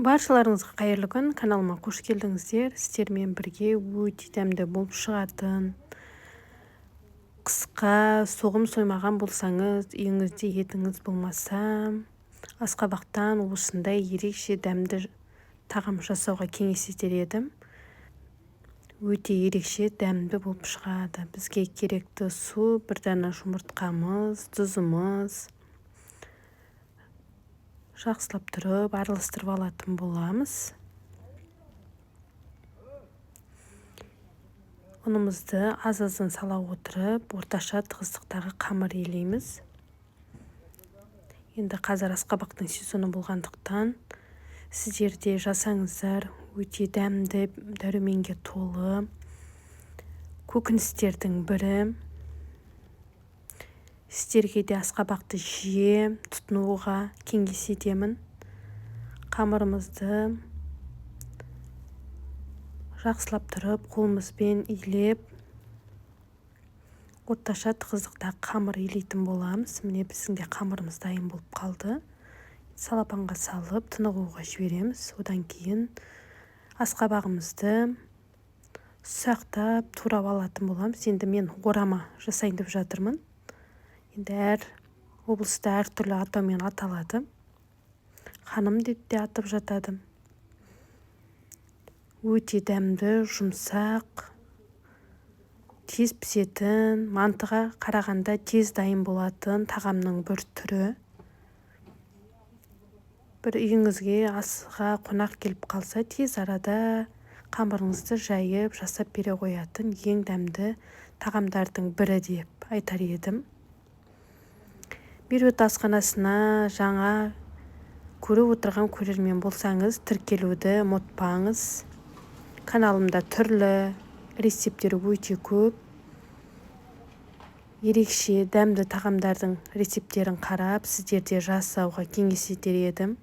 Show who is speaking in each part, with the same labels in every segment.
Speaker 1: Баршаларыңызға қайырлы күн, каналыма қош келдіңіздер. Сіздермен бірге өте дәмді болып шығатын қысқа соғым соймаған болсаңыз, үйіңізде етіңіз болмаса, асқабақтан осындай ерекше дәмді тағам жасауға кеңес етер едім. Өте ерекше дәмді болып шығады. Бізге керекті су, бір дана жұмыртқамыз, тұзымыз. Жақсылап тұрып, араластырып алатын боламыз. Ұнымызды аз-азын сала отырып, орташа тығыздықтағы қамыр елейміз. Енді қазір асқабақтың сезоны болғандықтан, сіздерде жасаңыздар, өте дәмді, дәруменге толы көкөністердің бірі. Сіздерге де асқабақты жиі тұтынуға кеңес етемін. Қамырымызды жақсылап тұрып, қолымызбен илеп, орташа тығыздықта қамыр илейтін боламыз. Міне біздің де қамырымыз дайын болып қалды. Салапанға салып, тынығуға жібереміз. Одан кейін асқабағымызды ұсақтап, турап алатын боламыз. Енді мен орама жасайын деп жатырмын. Енді әр облыста әртүрлі атаумен аталады. Ханым деп те атап жатады. Өте дәмді, жұмсақ, тез пісетін, мантыға қарағанда тез дайын болатын тағамның бір түрі. Бір үйіңізге асыға қонақ келіп қалса, тез арада қамырыңызды жайып, жасап бере қоятын ең дәмді тағамдардың бірі деп айтар едім. Меруерт асханасына жаңа көріп отырған көрермен болсаңыз, тіркелуді ұмытпаңыз. Каналымда түрлі рецептері өте көп. Ерекше дәмді тағамдардың рецептерін қарап, сіздерде жасауға кеңес етер едім.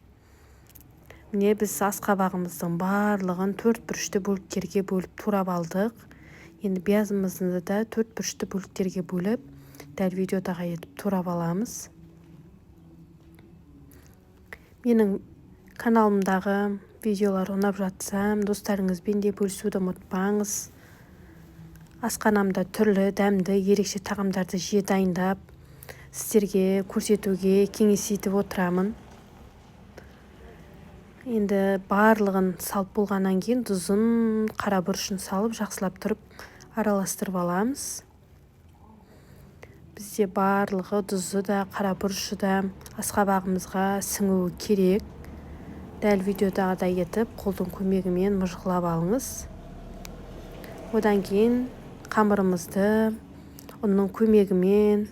Speaker 1: Міне біз асқабағымыздың барлығын 4 бүрішті бөліктерге бөліп турап алдық. Енді биязымызды да 4 бүрішті бөліктерге бөліп, дәл видеодағы етіп турап аламыз. Менің каналымдағы видеолар ұнап жатса, достарыңызбен де бөлісуді ұмытпаңыз. Асханамда түрлі дәмді, ерекше тағамдарды жиі дайындап, сіздерге көрсетуге кеңес етіп отырамын. Енді барлығын салып болғаннан кейін тұзын, қара бұрышын салып, жақсылап тұрып араластырып аламыз. Бізде барлығы тұзы да, қара бұрышы да асқабағымызға сіңуі керек. Дәл видеодағыдай етіп, қолдың көмегімен мұжғылап алыңыз. Одан кейін қамырымызды ұнның көмегімен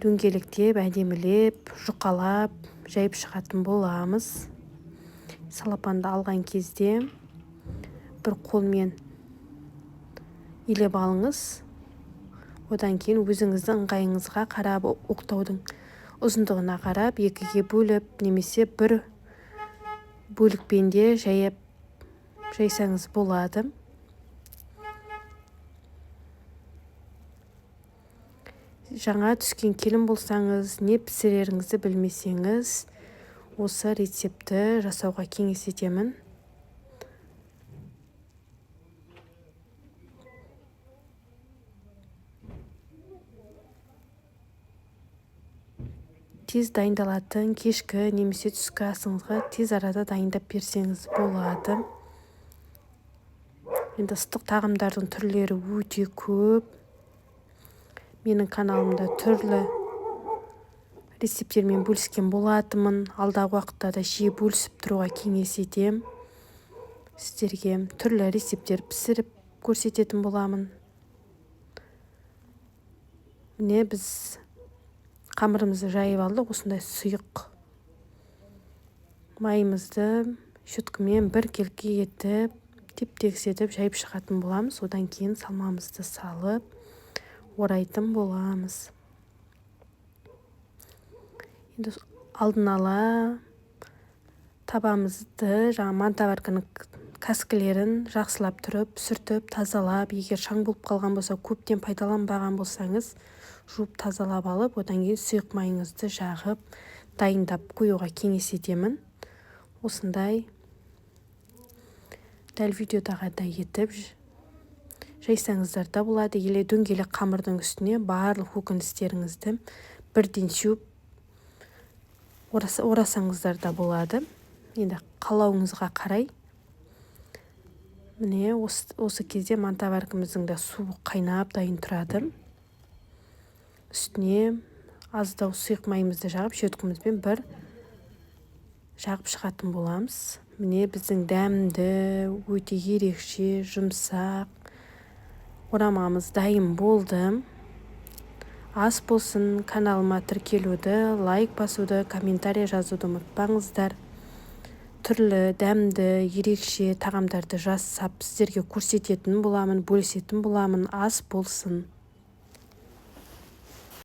Speaker 1: дөңгелектеп, әдемілеп, жұқалап, жайып шығатын боламыз. Салапанды алған кезде бір қолмен илеп алыңыз. Одан кейін өзіңіздің ыңғайыңызға қарап, оқтаудың ұзындығына қарап, екіге бөліп, немесе бір бөлікпен де жайсаңыз болады. Жаңа түскен келін болсаңыз, не пісіреріңізді білмесеңіз, осы рецепті жасауға кеңес етемін. Тез дайындалатын кешкі немесе түскі асыңызға тез арада дайындап берсеңіз болады. Енді ыстық тағамдардың түрлері өте көп. Менің каналымда түрлі рецептермен бөліскен болатымын. Алдағы уақытта да жиі бөлісіп тұруға кеңес етем. Сіздерге түрлі рецептер пісіріп көрсететін боламын. Міне біз қамырымызды жайып алдық, осындай сұйық майымызды щеткамен бір келке етіп, теп-тегіс етіп жайып шығатын боламыз. Одан кейін салмамызды салып, орайтын боламыз. Енді алдын ала табамызды, мантаварканың кәскілерін жақсылап тұрып, сүртіп, тазалап, егер шаң болып қалған болса, көптен пайдаланбаған болсаңыз, жуып тазалап алып, одан кейін сұйық майыңызды жағып, дайындап қоюға кеңес етемін. Осындай дәл видеодағыдай етіп жайсаңыздар да болады. Еле дөңгелек қамырдың үстіне барлық көкөністеріңізді бірден сеуіп орасаңыздар да болады. Енді қалауыңызға қарай. Міне осы кезде мантаваркамыздың да суы қайнап дайын тұрады. Үстіне аздау сұйық майымызды жағып, щеткамызбен бір жағып шығатын боламыз. Міне біздің дәмді, өте ерекше, жұмсақ орамамыз дайын болды. Ас болсын, каналыма тіркелуді, лайк басуды, комментарий жазуды ұмытпаңыздар. Түрлі дәмді, ерекше тағамдарды жасап сіздерге көрсететін боламын, бөлісетін боламын. Ас болсын.